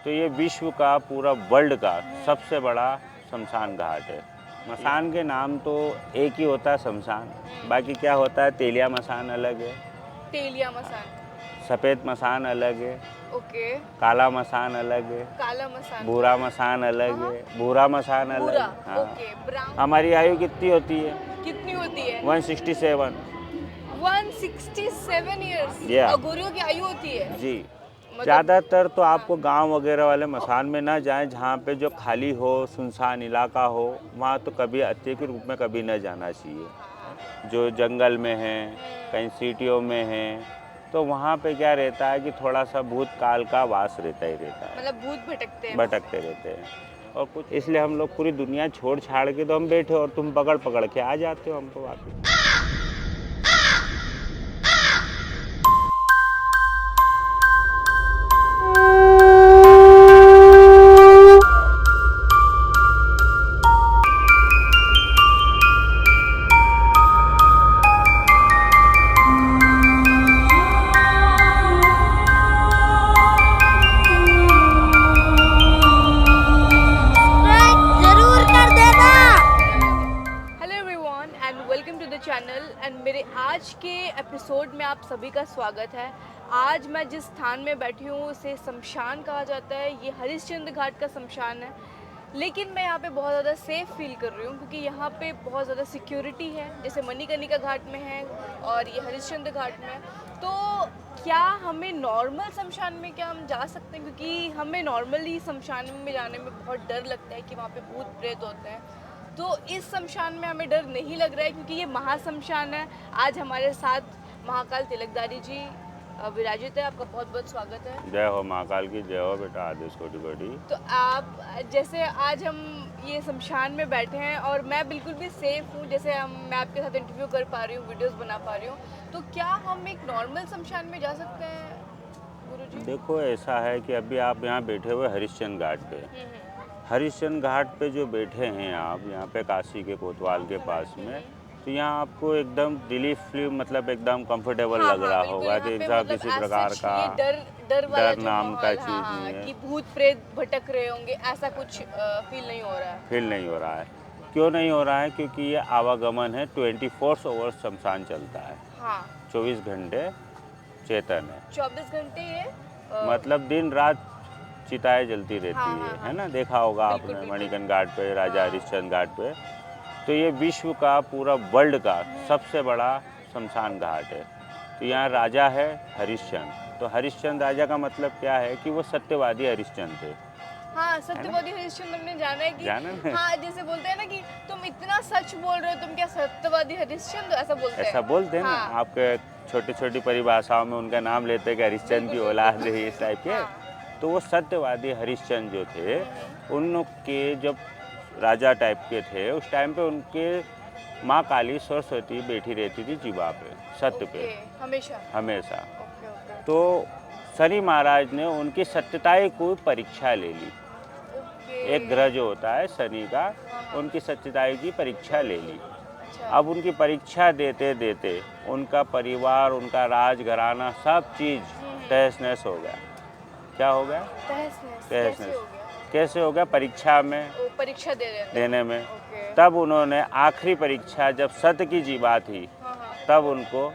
तो ये विश्व का पूरा वर्ल्ड का सबसे बड़ा शमशान घाट है। मसान के नाम तो एक ही होता है शमशान, बाकी क्या होता है तेलिया मसान अलग है, तेलिया मसान, सफ़ेद मसान अलग है, ओके, काला मसान अलग है, काला मसान, भूरा मसान अलग है, भूरा मसान अलग भूरा, है। हाँ। ओके, ब्राउन हमारी आयु कितनी होती है? कितनी होती है? 167। 167 इयर्स या और गोरियों की आयु होती है? जी। मतलब ज़्यादातर तो आपको गांव वगैरह वाले मसान में ना जाएं, जहाँ पे जो खाली हो, सुनसान इलाका हो, वहाँ तो कभी हत्या के रूप में कभी न जाना चाहिए। जो जंगल में है, कहीं सिटियों में है, तो वहाँ पे क्या रहता है कि थोड़ा सा भूतकाल का वास रहता ही रहता है, मतलब भूत भटकते हैं, भटकते रहते हैं। और कुछ इसलिए हम लोग पूरी दुनिया छोड़ छाड़ के तो हम बैठे और तुम पकड़ पकड़ के आ जाते हो हमको वापस। Hello everyone and welcome to the channel and मेरे आज के एपिसोड में आप सभी का स्वागत है। आज मैं जिस स्थान में बैठी हूँ उसे शमशान कहा जाता है। ये हरिश्चंद्र घाट का शमशान है, लेकिन मैं यहाँ पे बहुत ज़्यादा सेफ़ फील कर रही हूँ क्योंकि यहाँ पे बहुत ज़्यादा सिक्योरिटी है, जैसे मणिकर्णिका घाट में है और ये हरिश्चंद्र घाट में है। तो क्या हमें नॉर्मल शमशान में क्या हम जा सकते हैं? क्योंकि हमें नॉर्मली शमशान में जाने में बहुत डर लगता है कि वहाँ पे भूत प्रेत होते हैं। तो इस शमशान में हमें डर नहीं लग रहा है क्योंकि ये महाशमशान है। आज हमारे साथ महाकाल तिलकधारी जी विराजित है। आपका बहुत बहुत स्वागत है। जय हो महाकाल की, जय हो बेटा आदेश कोटि कोटि। तो आप जैसे आज हम ये शमशान में बैठे हैं और मैं बिल्कुल भी सेफ हूँ, जैसे मैं आपके साथ इंटरव्यू कर पा रही हूँ, वीडियोस बना पा रही हूँ, तो क्या हम एक नॉर्मल शमशान में जा सकते हैं गुरुजी? देखो ऐसा है कि अभी आप यहाँ बैठे हुए हरिश्चंद्र घाट पे, हरिश्चंद्र घाट पे जो बैठे हैं आप यहाँ पे काशी के कोतवाल के पास में, तो यहाँ आपको एकदम रिलीफ मतलब एकदम कंफर्टेबल हाँ, लग रहा बिल्कुल, होगा यहाँ कि पे ऐसा मतलब किसी as प्रकार such का ये डर वाला डर जो नाम का माहौल, चीज़ हाँ, नहीं है, कि भूत प्रेत भटक रहे होंगे, ऐसा कुछ फील नहीं हो रहा है। फील नहीं हो रहा है। क्यों नहीं हो रहा है? क्योंकि ये आवागमन है, 24 आवर्स शमशान चलता है, हाँ, 24 घंटे चेतन है, 24 घंटे ये मतलब दिन रात चिताएं जलती रहती हाँ, हाँ, है हाँ, ना? देखा होगा बिल्कुल, आपने बिल्कुल। मणिकर्णिका घाट पे, राजा हाँ। हरिश्चंद्र घाट पे। तो ये विश्व का पूरा वर्ल्ड का सबसे बड़ा शमशान घाट है। तो यहाँ राजा है हरिश्चंद्र। तो हरिश्चंद्र राजा का मतलब क्या है कि वो सत्यवादी हरिश्चंद्र थे। हाँ, सत्यवादी हरिश्चंद्र ने जाना है कि जाना ना? हाँ, जैसे बोलते हैं ना कि तुम इतना सच बोल रहे हो, तुम क्या सत्यवादी हरिश्चंद्र, ऐसा बोलते हैं। ऐसा बोलते हैं ना, हाँ, आपके छोटी छोटी परिभाषाओं में उनका नाम लेते हैं कि हरिश्चंद्र की बिल्कुल, औलाद बिल्कुल। है, इस टाइप के। हाँ, तो वो सत्यवादी हरिश्चंद्र जो थे, उनके जब राजा टाइप के थे उस टाइम पे उनके माँ काली सरस्वती बैठी रहती थी जीवा पे, सत्य पे, ओके, हमेशा। हमेशा। ओके, ओके, तो शनि महाराज ने उनकी सत्यताई को परीक्षा ले ली। ओके। एक ग्रह जो होता है शनि का, हाँ, हाँ, उनकी सत्यताई की परीक्षा ले ली। अच्छा, अब उनकी परीक्षा देते देते उनका परिवार, उनका राज घराना, सब चीज़ तहस नहस हो गया। क्या हो गया? तहस-नहस तहस कैसे नहस। हो गया? कैसे हो गया? परीक्षा में वो परीक्षा दे रहे थे। देने में। ओके, तब उन्होंने आखिरी परीक्षा जब सत्य की जीवा थी, हाँ, हाँ, तब उनको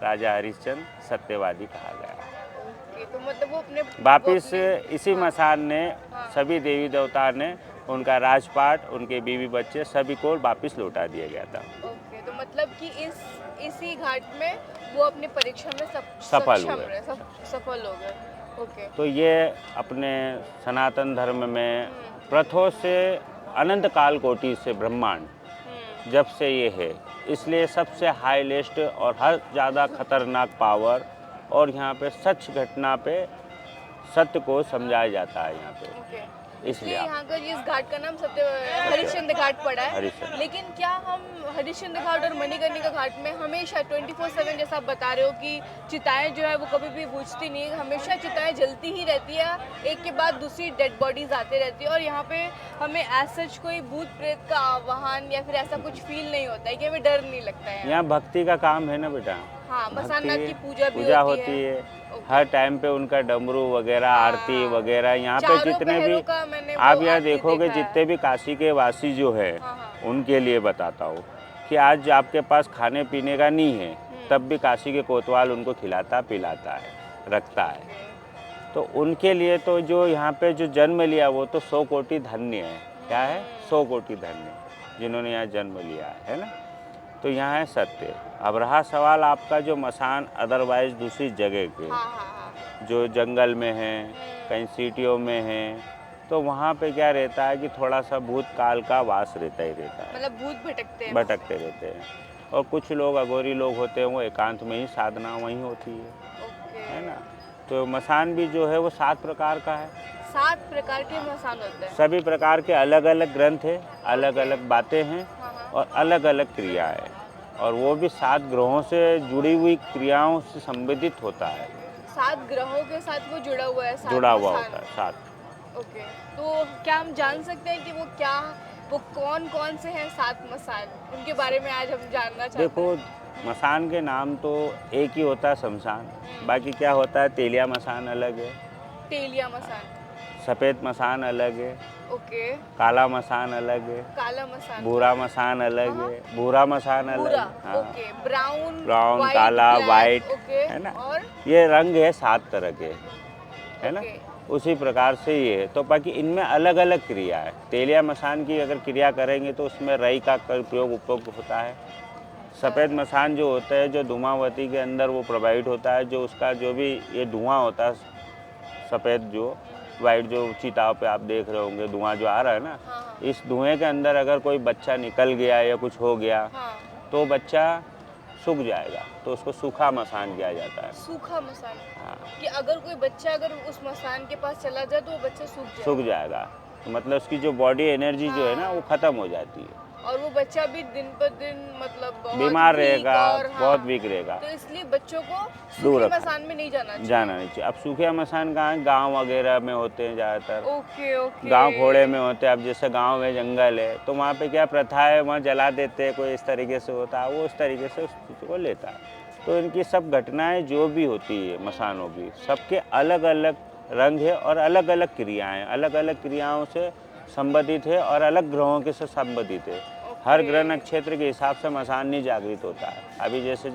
राजा हरिश्चंद्र सत्यवादी कहा गया। ओके, तो मतलब वो वापिस अपने इसी हाँ, मसान ने हाँ, सभी देवी देवता ने उनका राजपाट, उनके बीवी बच्चे सभी को वापिस लौटा दिया गया था। ओके, तो मतलब कि इसी घाट में वो अपनी परीक्षा में सफल सक्षम हुए। रहे, सफल हो गए। ओके, तो ये अपने सनातन धर्म में प्रथों से अनंत काल कोटि से ब्रह्मांड जब से ये है, इसलिए सबसे हाईएस्ट और हर ज़्यादा खतरनाक पावर, और यहाँ पे सच घटना पे सत्य को समझाया जाता है यहाँ पे, ओके, इसलिए इसलिए आप यहाँ का इस घाट का नाम हरिश्चंद्र घाट पड़ा है। हरिश्चंद्र। लेकिन क्या हम हरिश्चंद्र घाट और मणिकर्णिका घाट में हमेशा 24/7, जैसा आप बता रहे हो कि चिताएं जो है वो कभी भी बुझती नहीं है, हमेशा चिताएं जलती ही रहती है, एक के बाद दूसरी डेड बॉडीज आते रहती है, और यहाँ पे हमें एज सच कोई भूत प्रेत का आवाहन या फिर ऐसा कुछ फील नहीं होता है कि हमें डर नहीं लगता है यहाँ भक्ति का काम है ना बेटा। हाँ, मसाननाथ की भक्ति पूजा भी पूजा होती होती है, हर टाइम पे उनका डमरू वगैरह, आरती वगैरह, यहाँ पे जितने भी का मैंने आप वो यहाँ आरती देखोगे, देखा है। जितने भी काशी के वासी जो है, हाँ, हाँ। उनके लिए बताता हूँ कि आज आपके पास खाने पीने का नहीं है, तब भी काशी के कोतवाल उनको खिलाता पिलाता है, रखता है। तो उनके लिए तो जो यहाँ पे जो जन्म लिया वो तो 100 कोटि धन्य है। क्या है? 100 कोटि धन्य जिन्होंने यहाँ जन्म लिया है ना। तो यहाँ है सत्य। अब रहा सवाल आपका जो मसान अदरवाइज दूसरी जगह के, हाँ, हाँ। जो जंगल में हैं, कहीं सिटियों में हैं, तो वहाँ पे क्या रहता है कि थोड़ा सा भूत काल का वास रहता ही रहता है, मतलब भूत भटकते हैं। भटकते रहते हैं। और कुछ लोग अघोरी लोग होते हैं, वो एकांत में ही साधना वहीं होती है ना। तो मसान भी जो है वो 7 प्रकार का है। 7 प्रकार के मसान होते हैं। सभी प्रकार के अलग अलग ग्रंथ है, अलग अलग बातें हैं और अलग अलग क्रिया है। और वो भी 7 ग्रहों से जुड़ी हुई क्रियाओं से संबंधित होता है। 7 ग्रहों के साथ वो जुड़ा हुआ है, 7 जुड़ा हुआ मसान। होता है 7। ओके, तो क्या हम जान सकते हैं कि वो कौन कौन से हैं 7 मसान? उनके बारे में आज हम जानना चाहते हैं। देखो, मसान के नाम तो एक ही होता है शमशान, बाकी क्या होता है, तेलिया मसान अलग है, तेलिया मसान, सफ़ेद मसान अलग है, ओके, काला मसान अलग है, काला मसान, भूरा मसान अलग है, भूरा मसान अलग भूरा, है। हाँ, ओके, ब्राउन, ब्राउन, व्हाइट, काला, ब्लैक, वाइट, ओके, है ना। और ये रंग है 7 तरह के, है ना। ओके। उसी प्रकार से ये है। तो बाकी इनमें अलग अलग क्रिया है। तेलिया मसान की अगर क्रिया करेंगे तो उसमें रई का प्रयोग उपयोग होता है। सफ़ेद मसान जो होता है, जो धूमावती के अंदर वो प्रोवाइड होता है, जो उसका जो भी ये धुआं होता है, सफ़ेद जो वाइट जो चिताओं पे आप देख रहे होंगे धुआं जो आ रहा है ना, हाँ, इस धुएं के अंदर अगर कोई बच्चा निकल गया या कुछ हो गया, हाँ, तो बच्चा सूख जाएगा, तो उसको सूखा मसान किया जाता है। सूखा मसान। हाँ, कि अगर कोई बच्चा अगर उस मसान के पास चला जाए तो वो बच्चा सूख जाएगा। तो मतलब उसकी जो बॉडी एनर्जी जो है ना, वो ख़त्म हो जाती है, और वो बच्चा भी दिन पर दिन मतलब बहुत बीमार वीक रहेगा, और बहुत वीक रहेगा। तो इसलिए बच्चों को दूर सूखे रखना। मसान में नहीं जाना चाहिए। जाना नहीं चाहिए। अब सूखे मसान कहाँ है? गाँव वगैरह में होते हैं ज़्यादातर। Okay, okay. गांव खोड़े में होते हैं। अब जैसे गांव में जंगल है तो वहाँ पे क्या प्रथा है, वहाँ जला देते हैं, कोई इस तरीके से होता है, वो उस तरीके से उस चीज़ को लेता है। तो इनकी सब घटनाएं जो भी होती है मसानों की, सबके अलग अलग रंग है और अलग अलग क्रियाएं, अलग अलग क्रियाओं से संबंधित है और अलग ग्रहों के से संबंधित है। हर ग्रह नक्षत्र के हिसाब से मसान नहीं जागृत होता है। अभी जैसे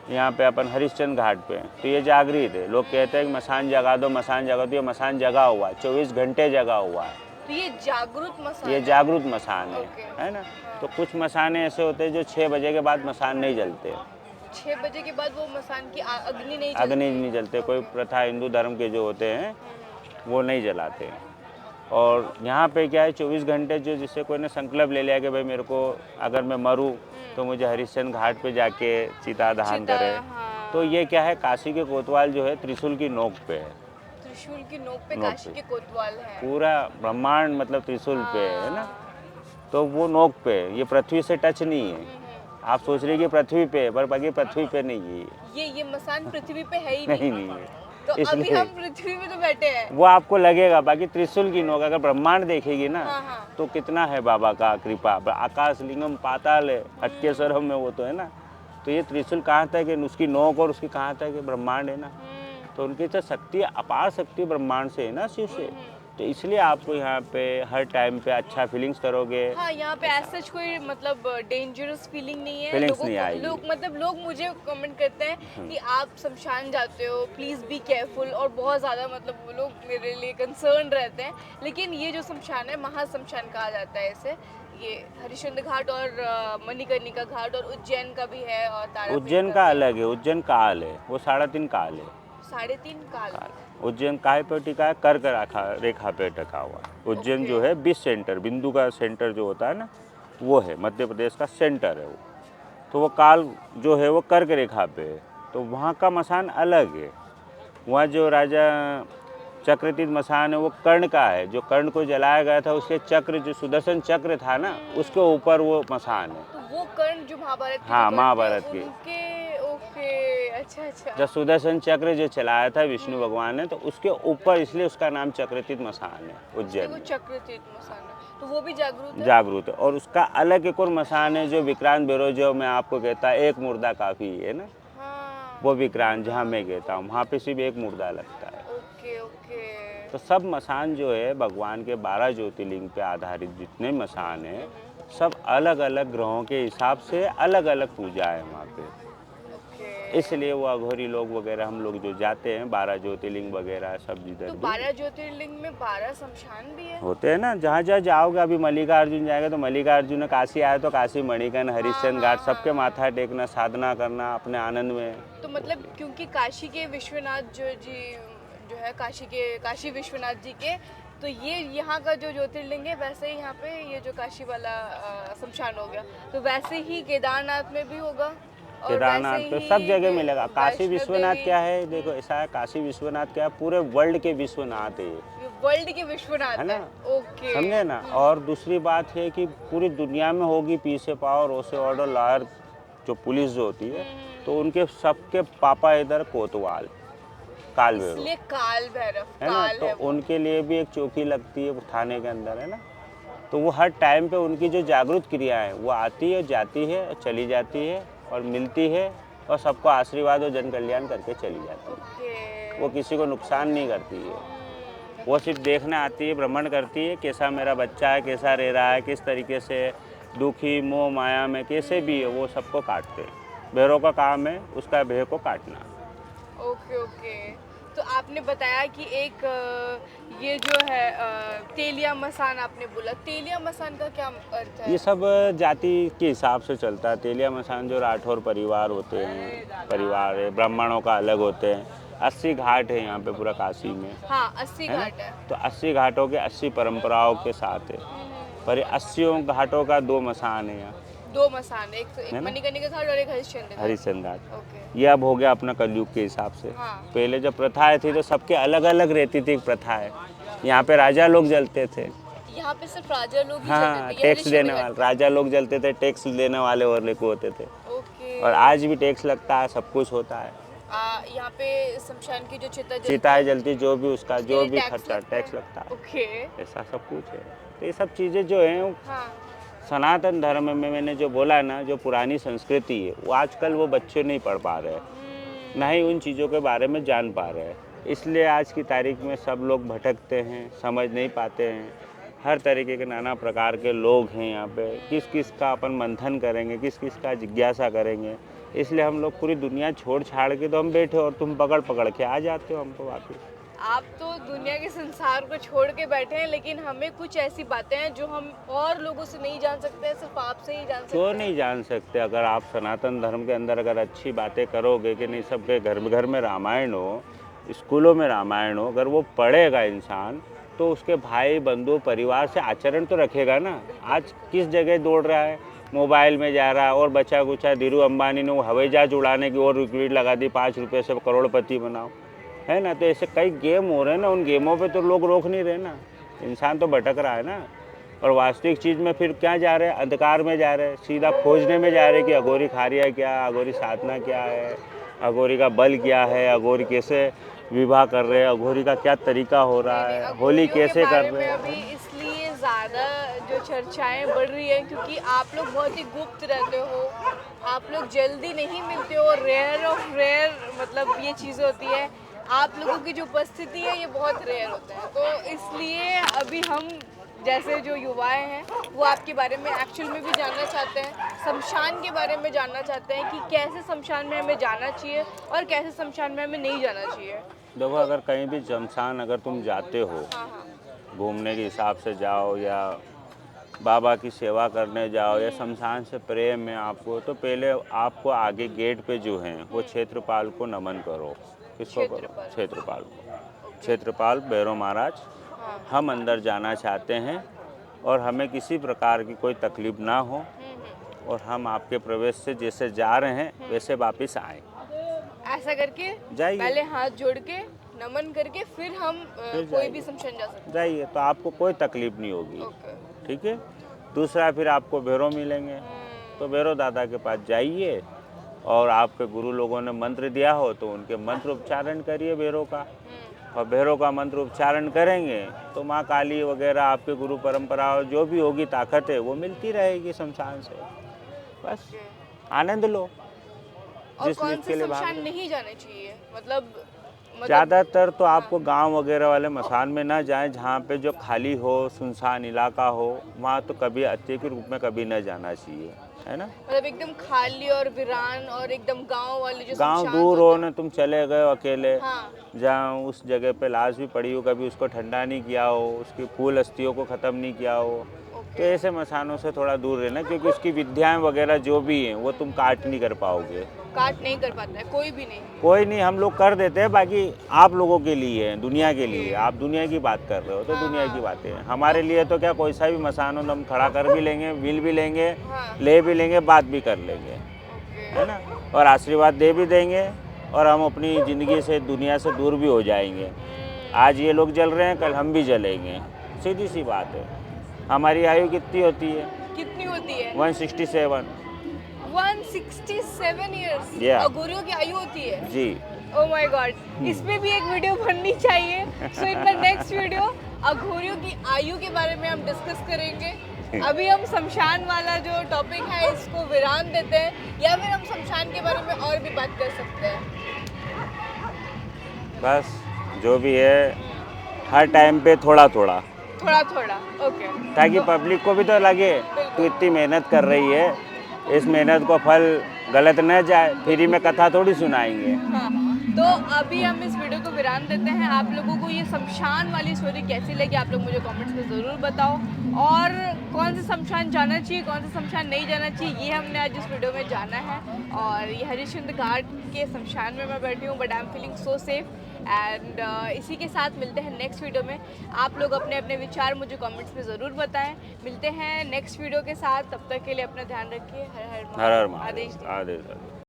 यहाँ पे अपन हरिश्चंद्र घाट पे, तो ये जागृत है। लोग कहते हैं कि मसान जगा दो, मसान जगा दो। ये मसान जगा हुआ है, 24 घंटे जगा हुआ है। तो ये जागरूक मसान ये जागृत मसान ओके। है ना। तो कुछ मसाने ऐसे होते हैं जो 6 बजे के बाद मसान नहीं जलते। 6 बजे के बाद वो मसान की अग्नि नहीं अग्नि नहीं जलते। कोई प्रथा हिंदू धर्म के जो होते हैं वो नहीं जलाते हैं। और यहाँ पे क्या है, 24 घंटे जो जिससे कोई ने संकल्प ले लिया कि भाई मेरे को अगर मैं मरूँ तो मुझे हरिश्चंद्र घाट पे जाके चिता दहन करे। तो ये क्या है, काशी के कोतवाल जो है त्रिशूल की नोक पे है। त्रिशूल की नोक पे नोक काशी पे। के कोतवाल है। पूरा ब्रह्मांड मतलब त्रिशूल पे है ना। तो वो नोक पे, ये पृथ्वी से टच नहीं है। आप सोच रहे कि पृथ्वी पे है, पर बाकी पृथ्वी पे नहीं है। ये मसान पृथ्वी पे है ही नहीं है। तो अभी इसलिए हम पृथ्वी में तो बैठे हैं। वो आपको लगेगा, बाकी त्रिशूल की नोक अगर ब्रह्मांड देखेगी ना, हाँ। तो कितना है बाबा का कृपा। आकाश लिंगम पाताल है, अटकेश्वरम में वो तो है ना। तो ये त्रिशूल कहाँ तक है, उसकी नोक और उसकी कहाँ तक है, ब्रह्मांड है ना। तो उनकी तो शक्ति, अपार शक्ति ब्रह्मांड से है ना, शिव से। तो इसलिए आपको यहाँ पे हर टाइम पे अच्छा फीलिंग्स करोगे। हाँ, यहाँ पे ऐसा कोई मतलब डेंजरस फीलिंग नहीं है। फीलिंग्स नहीं आएगी। लोग मुझे कमेंट करते हैं कि आप शमशान जाते हो, प्लीज़ बी केयरफुल, और बहुत ज़्यादा मतलब वो लोग मेरे लिए कंसर्न रहते हैं। लेकिन ये जो शमशान है, महाशमशान कहा जाता है इसे। ये हरिश्चंद्र घाट और मणिकर्णिका घाट और उज्जैन का भी है और तारापीठ उज्जैन का अलग है, उज्जैन काल है, वो 3.5 काल है। 3.5 काल। उज्जैन काहे पे टिका है, कर्क रेखा पे टिका हुआ है। उज्जैन जो है 20 सेंटर, बिंदु का सेंटर जो होता है ना, वो है मध्य प्रदेश का सेंटर है वो। तो वो काल जो है वो कर्क रेखा पे है। तो वहाँ का मसान अलग है। वहाँ जो राजा चक्रतीर्थ मसान है वो कर्ण का है। जो कर्ण को जलाया गया था, उसके चक्र जो सुदर्शन चक्र था ना, उसके ऊपर वो मसान है। तो वो कर्ण जो महाभारत के हाँ, जो कर्ण थे, महाभारत के। उनके ओके, अच्छा। जब सुदर्शन चक्र जो चलाया था विष्णु भगवान ने, तो उसके ऊपर, इसलिए उसका नाम चक्रतीर्थ मसान है उज्जैन वो में। चक्रतीर्थ मसान है, तो वो भी जागरूक है। जागरूक है। और उसका अलग एक और मसान है जो विक्रांत बेरोजो में आपको कहता है एक मुर्दा काफ़ी है ना। हाँ। वो विक्रांत जहाँ मैं गया था वहाँ पे सिर्फ एक मुर्दा लगता है। Okay okay. तो सब मसान जो है भगवान के 12 ज्योतिर्लिंग पे आधारित जितने मसान हैं सब अलग अलग ग्रहों के हिसाब से अलग अलग पूजा है वहाँ पे। ओके। इसलिए वो अघोरी लोग वगैरह हम लोग जो जाते हैं 12 ज्योतिर्लिंग वगैरह सब जिधर तो भी 12 ज्योतिर्लिंग में 12 शमशान भी है? होते हैं ना, जहाँ जहाँ जाओगे। अभी मल्लिकार्जुन जाएगा तो मल्लिकार्जुन, काशी आए तो काशी मणिकर्ण हरिश्चंद्र घाट सबके माथा टेकना, साधना करना अपने आनंद में। तो मतलब क्योंकि काशी के विश्वनाथ जो है काशी विश्वनाथ जी के, तो ये यहाँ का जो ज्योतिर्लिंग है वैसे ही यहाँ पे ये जो काशी वाला शमशान हो गया, तो वैसे ही केदारनाथ में भी होगा और केदारनाथ वैसे पे ही सब जगह मिलेगा। काशी वैष्णो विश्वनाथ देवी। क्या है, देखो ऐसा है, काशी विश्वनाथ क्या है, पूरे वर्ल्ड के विश्वनाथ है ये, वर्ल्ड के विश्वनाथ है ना? ओके। समझे ना। और दूसरी बात है कि पूरी दुनिया में होगी पीछे पावर ओसे ऑर्डर लॉयर जो पुलिस जो होती है, तो उनके सबके पापा इधर कोतवाल काल भैरव इसलिए काल भैरव है ना। काल तो है वो। उनके लिए भी एक चौकी लगती है थाने के अंदर, है ना। तो वो हर टाइम पे उनकी जो जागरूक क्रिया है वो आती है, जाती है, चली जाती है और मिलती है और सबको आशीर्वाद और जन कल्याण करके चली जाती है। ओके। वो किसी को नुकसान नहीं करती है। वो सिर्फ देखने आती है, भ्रमण करती है, कैसा मेरा बच्चा है, कैसा रह रहा है, किस तरीके से दुखी मोह माया में कैसे भी है, वो सबको काटते हैं। भैरव का काम है उसका भय को काटना। Okay okay. तो आपने बताया कि एक ये जो है तेलिया मसान, आपने बोला तेलिया मसान का क्या अर्थ है? ये सब जाति के हिसाब से चलता है। तेलिया मसान जो राठौर परिवार होते हैं, परिवार है, ब्राह्मणों का अलग होते हैं। 80 घाट है यहाँ पे पूरा काशी में, हाँ 80 है ना। घाट है। तो 80 घाटों के 80 परंपराओं के साथ है, पर ये 80 घाटों का 2 मसान है यहाँ, दो मसान, एक है ना? मणिकर्णिका घाट और एक हरिश्चंद्र घाट। हरिश्चंद्र घाट। ओके। ये अब हो गया अपना कलयुग के हिसाब से। हाँ। पहले जब प्रथाएं थी तो सबके अलग अलग रहती थी प्रथाएं। यहाँ पे राजा लोग जलते थे, यहाँ पे सिर्फ राजा लोग ही हाँ, चलते थे, ये टैक्स हरिश्चंद्र देने घाट वाले राजा लोग जलते थे, टैक्स देने वाले और लेको होते थे। ओके। और आज भी टैक्स लगता है, सब कुछ होता है। यहाँ पे शमशान की जो चिता जलती चिताएं जलती, जो भी उसका जो ये भी टैक्स खर्चा लगता है? टैक्स लगता है। ओके। ऐसा सब कुछ है। तो ये सब चीज़ें जो हैं वो हाँ। सनातन धर्म में मैंने जो बोला ना, जो पुरानी संस्कृति है वो आजकल वो बच्चे नहीं पढ़ पा रहे हैं, ना ही उन चीज़ों के बारे में जान पा रहे हैं। इसलिए आज की तारीख में सब लोग भटकते हैं, समझ नहीं पाते हैं। हर तरीके के नाना प्रकार के लोग हैं यहाँ पे, किस किस का अपन मंथन करेंगे, किस किस का जिज्ञासा करेंगे। इसलिए हम लोग पूरी दुनिया छोड़ छाड़ के तो हम बैठे और तुम पकड़ पकड़ के आ जाते हो हमको वापस। आप तो दुनिया के संसार को छोड़ के बैठे हैं, लेकिन हमें कुछ ऐसी बातें हैं जो हम और लोगों से नहीं जान सकते हैं, सिर्फ आपसे ही जान सकते क्यों हैं। नहीं जान सकते? अगर आप सनातन धर्म के अंदर अगर अच्छी बातें करोगे कि नहीं, सबके घर में रामायण हो, स्कूलों में रामायण हो, अगर वो पढ़ेगा इंसान तो उसके भाई बंधु परिवार से आचरण तो रखेगा ना। आज किस जगह दौड़ रहा है, मोबाइल में जा रहा है, और बचा कुचा धीरू अंबानी ने वो हवाई जहाज उड़ाने की और रिक्वेस्ट लगा दी, 5 रुपये से करोड़पति बनाओ, है ना। तो ऐसे कई गेम हो रहे हैं ना, उन गेमों पे तो लोग रोक नहीं रहे ना, इंसान तो भटक रहा है ना। और वास्तविक चीज़ में फिर क्या जा रहे हैं, अंधकार में जा रहे हैं, सीधा खोजने में जा रहे हैं कि अघोरी खारिया क्या, अघोरी साधना क्या है, अघोरी का बल क्या है, अघोरी कैसे विवाह कर रहे हैं, अघोरी का क्या तरीका हो रहा है, होली कैसे कर रहे हैं। अभी इसलिए ज़्यादा जो चर्चाएं बढ़ रही हैं क्योंकि आप लोग बहुत ही गुप्त रहते हो, आप लोग जल्दी नहीं मिलते हो, रेयर ऑफ रेयर मतलब ये चीज़ होती है, आप लोगों की जो उपस्थिति है ये बहुत रेयर होता है। तो इसलिए अभी हम जैसे जो युवाएं हैं वो आपके बारे में एक्चुअल में भी जानना चाहते हैं, शमशान के बारे में जानना चाहते हैं कि कैसे शमशान में हमें जाना चाहिए और कैसे शमशान में हमें नहीं जाना चाहिए। देखो, अगर कहीं भी शमशान अगर तुम जाते हो, हाँ हाँ। घूमने के हिसाब से जाओ या बाबा की सेवा करने जाओ या शमशान से प्रेम है आपको, तो पहले आपको आगे गेट पे जो हैं वो क्षेत्रपाल को नमन करो। किसको करो? क्षेत्रपाल को। क्षेत्रपाल भैरव महाराज, हम अंदर जाना चाहते हैं और हमें किसी प्रकार की कोई तकलीफ ना हो और हम आपके प्रवेश से जैसे जा रहे हैं वैसे वापस आएँ। ऐसा करके जाइए, पहले हाथ जोड़ के नमन करके फिर हम कोई भी शमशान जा सकते जाइए, तो आपको कोई तकलीफ नहीं होगी। हैं। ओके। ठीक है। दूसरा, फिर आपको भैरव मिलेंगे, तो भैरव दादा के पास जाइए और आपके गुरु लोगों ने मंत्र दिया हो तो उनके मंत्र उच्चारण करिए भैरव का, और भैरव का मंत्र उच्चारण करेंगे तो माँ काली वगैरह आपके गुरु परंपरा जो भी होगी ताकत है वो मिलती रहेगी शमशान से। बस आनंद लो। और जिस कौन चीज़ से के लिए भाग शमशान रहे हैं। नहीं जाने चाहिए, मतलब ज़्यादातर तो आपको गांव वगैरह वाले मसान में ना जाएं, जहाँ पे जो खाली हो, सुनसान इलाका हो, वहाँ तो कभी हत्या के रूप में कभी न जाना चाहिए, है ना। मतलब एकदम खाली और वीरान और एकदम गांव वाले जो गांव शमशान दूर हो होते ना, तुम चले गए हो अकेले, हाँ जहाँ उस जगह पे लाश भी पड़ी हो, कभी उसको ठंडा नहीं किया हो, उसकी फूल अस्थियों को ख़त्म नहीं किया हो, तो ओके, ऐसे मसानों से थोड़ा दूर रहना, क्योंकि उसकी विद्याएं वगैरह जो भी हैं वो तुम काट नहीं कर पाओगे। काट नहीं कर पाता है कोई भी नहीं। कोई नहीं, हम लोग कर देते हैं, बाकी आप लोगों के लिए है, दुनिया के लिए। ओके। आप दुनिया की बात कर रहे हो तो हाँ, दुनिया हाँ। की बातें हैं। हमारे लिए तो क्या, कोई सा भी मसान हो तो हम खड़ा कर भी लेंगे, मिल भी लेंगे, हाँ ले भी लेंगे, बात भी कर लेंगे, ओके, है ना, और आशीर्वाद दे भी देंगे, और हम अपनी ज़िंदगी से, दुनिया से दूर भी हो जाएंगे। आज ये लोग जल रहे हैं, कल हम भी जलेंगे, सीधी सी बात है। हमारी आयु कितनी होती है? कितनी होती है? 167। 167 इयर्स Yeah. अघोरियों की आयु होती है। जी। ओह माय गॉड, इस पे भी एक वीडियो बननी चाहिए। सो इन द नेक्स्ट वीडियो अघोरियों की आयु के बारे में हम डिस्कस करेंगे। अभी हम शमशान वाला जो टॉपिक है इसको विराम देते हैं, या फिर हम शमशान के बारे में और भी बात कर सकते हैं। बस जो भी है, हर टाइम पे थोड़ा थोड़ा, थोड़ा थोड़ा, ओके। ताकि पब्लिक को भी तो लगे तू इतनी मेहनत कर रही है, इस मेहनत को फल गलत न जाए। फ्री में कथा थोड़ी सुनाएंगे। हाँ, तो अभी हम इस वीडियो को विराम देते हैं। आप लोगों को ये शमशान वाली स्टोरी कैसी लगी आप लोग मुझे कमेंट्स में ज़रूर बताओ, और कौन से शमशान जाना चाहिए, कौन से शमशान नहीं जाना चाहिए, ये हमने आज इस वीडियो में जाना है। और ये हरिश्चंद्र घाट के शमशान में मैं बैठी हूँ, but I am feeling so safe. And इसी के साथ मिलते हैं नेक्स्ट वीडियो में। आप लोग अपने अपने विचार मुझे कमेंट्स में ज़रूर बताएं। मिलते हैं नेक्स्ट वीडियो के साथ, तब तक के लिए अपना ध्यान रखिए। हर हर हर हर महादेव। महादेव। आदेश।